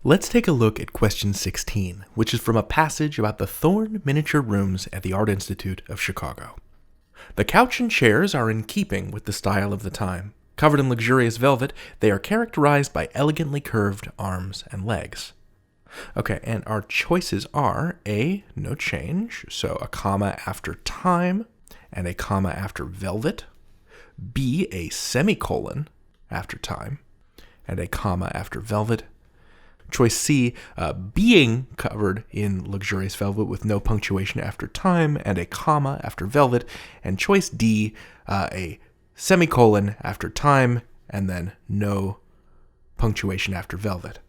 Let's take a look at question 16, which is from a passage about the Thorne miniature rooms at the Art Institute of Chicago. The couch and chairs are in keeping with the style of the time. Covered in luxurious velvet, they are characterized by elegantly curved arms and legs. Okay, and our choices are A, no change, so a comma after time and a comma after velvet. B, a semicolon after time and a comma after velvet. Choice C, being covered in luxurious velvet with no punctuation after time and a comma after velvet. And choice D, a semicolon after time and then no punctuation after velvet.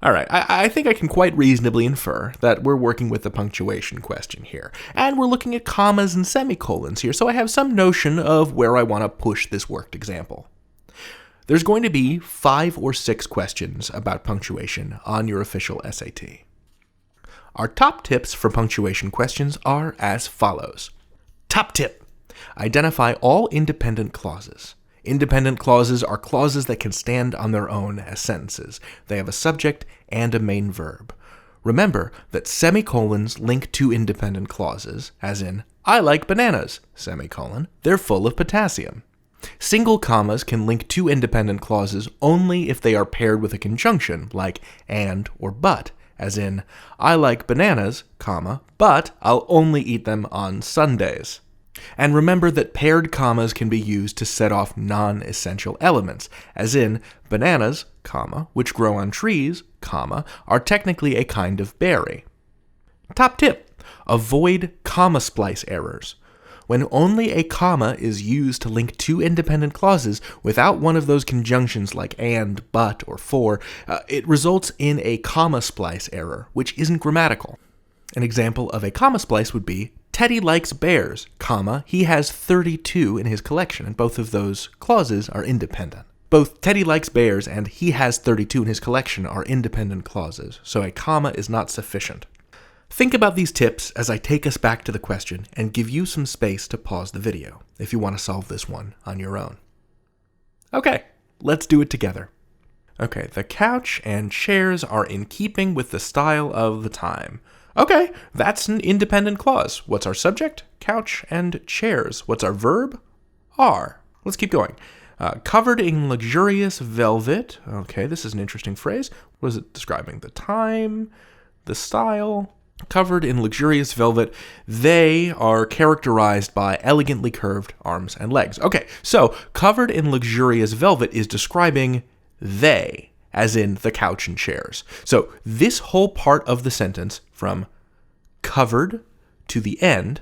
All right, I think I can quite reasonably infer that we're working with the punctuation question here. And we're looking at commas and semicolons here, so I have some notion of where I want to push this worked example. There's going to be 5 or 6 questions about punctuation on your official SAT. Our top tips for punctuation questions are as follows. Top tip: identify all independent clauses. Independent clauses are clauses that can stand on their own as sentences. They have a subject and a main verb. Remember that semicolons link to independent clauses, as in, I like bananas, semicolon, they're full of potassium. Single commas can link two independent clauses only if they are paired with a conjunction, like and or but, as in, I like bananas, comma, but I'll only eat them on Sundays. And remember that paired commas can be used to set off non-essential elements, as in, bananas, comma, which grow on trees, comma, are technically a kind of berry. Top tip: avoid comma splice errors. When only a comma is used to link two independent clauses without one of those conjunctions like and, but, or for, it results in a comma splice error, which isn't grammatical. An example of a comma splice would be, Teddy likes bears, comma, he has 32 in his collection, and both of those clauses are independent. Both Teddy likes bears and he has 32 in his collection are independent clauses, so a comma is not sufficient. Think about these tips as I take us back to the question and give you some space to pause the video if you want to solve this one on your own. Okay, let's do it together. Okay, the couch and chairs are in keeping with the style of the time. Okay, that's an independent clause. What's our subject? Couch and chairs. What's our verb? Are. Let's keep going. Covered in luxurious velvet. Okay, this is an interesting phrase. What is it describing? The time, the style. Covered in luxurious velvet, they are characterized by elegantly curved arms and legs. Okay, so covered in luxurious velvet is describing they, as in the couch and chairs. So this whole part of the sentence, from covered to the end,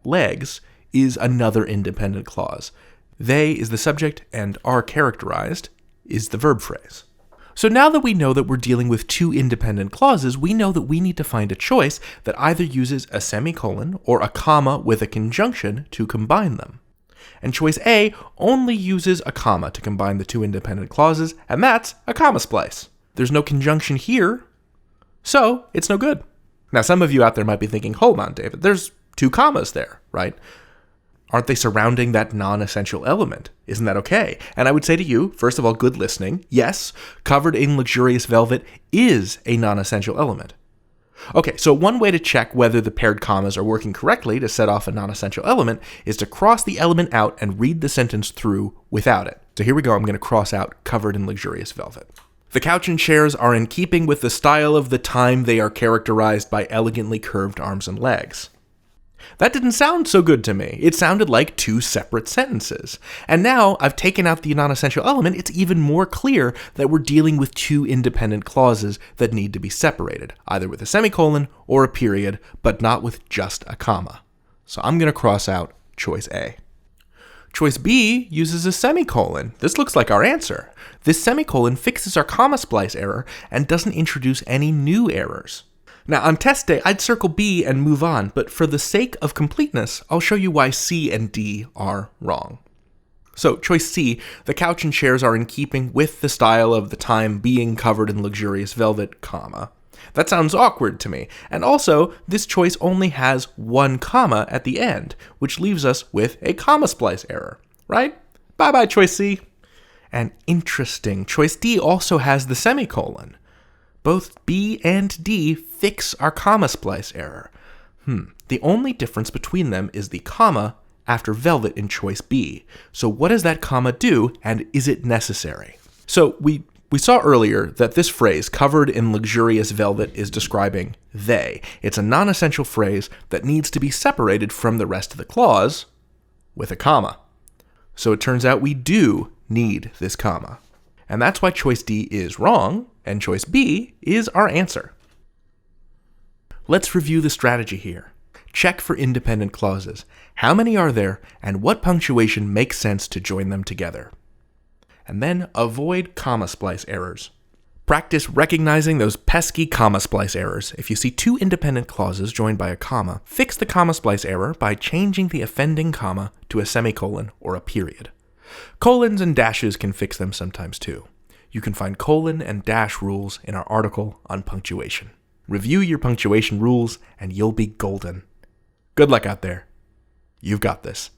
legs, is another independent clause. They is the subject and are characterized is the verb phrase. So now that we know that we're dealing with two independent clauses, we know that we need to find a choice that either uses a semicolon or a comma with a conjunction to combine them. And choice A only uses a comma to combine the two independent clauses, and that's a comma splice. There's no conjunction here, so it's no good. Now some of you out there might be thinking, hold on, David, there's 2 commas there, right? Aren't they surrounding that non-essential element? Isn't that okay? And I would say to you, first of all, good listening. Yes, covered in luxurious velvet is a non-essential element. Okay, so one way to check whether the paired commas are working correctly to set off a non-essential element is to cross the element out and read the sentence through without it. So here we go, I'm going to cross out covered in luxurious velvet. The couch and chairs are in keeping with the style of the time. They are characterized by elegantly curved arms and legs. That didn't sound so good to me. It sounded like 2 separate sentences. And now I've taken out the non-essential element, it's even more clear that we're dealing with 2 independent clauses that need to be separated, either with a semicolon or a period, but not with just a comma. So I'm going to cross out choice A. Choice B uses a semicolon. This looks like our answer. This semicolon fixes our comma splice error and doesn't introduce any new errors. Now, on test day, I'd circle B and move on, but for the sake of completeness, I'll show you why C and D are wrong. So, choice C, the couch and chairs are in keeping with the style of the time, being covered in luxurious velvet, comma. That sounds awkward to me. And also, this choice only has 1 comma at the end, which leaves us with a comma splice error, right? Bye-bye, choice C. And interesting, choice D also has the semicolon. Both B and D fix our comma splice error. The only difference between them is the comma after velvet in choice B. So what does that comma do, and is it necessary? So we saw earlier that this phrase, covered in luxurious velvet, is describing they. It's a non-essential phrase that needs to be separated from the rest of the clause with a comma. So it turns out we do need this comma. And that's why choice D is wrong, and choice B is our answer. Let's review the strategy here. Check for independent clauses. How many are there, and what punctuation makes sense to join them together? And then avoid comma splice errors. Practice recognizing those pesky comma splice errors. If you see two independent clauses joined by a comma, fix the comma splice error by changing the offending comma to a semicolon or a period. Colons and dashes can fix them sometimes too. You can find colon and dash rules in our article on punctuation. Review your punctuation rules and you'll be golden. Good luck out there. You've got this.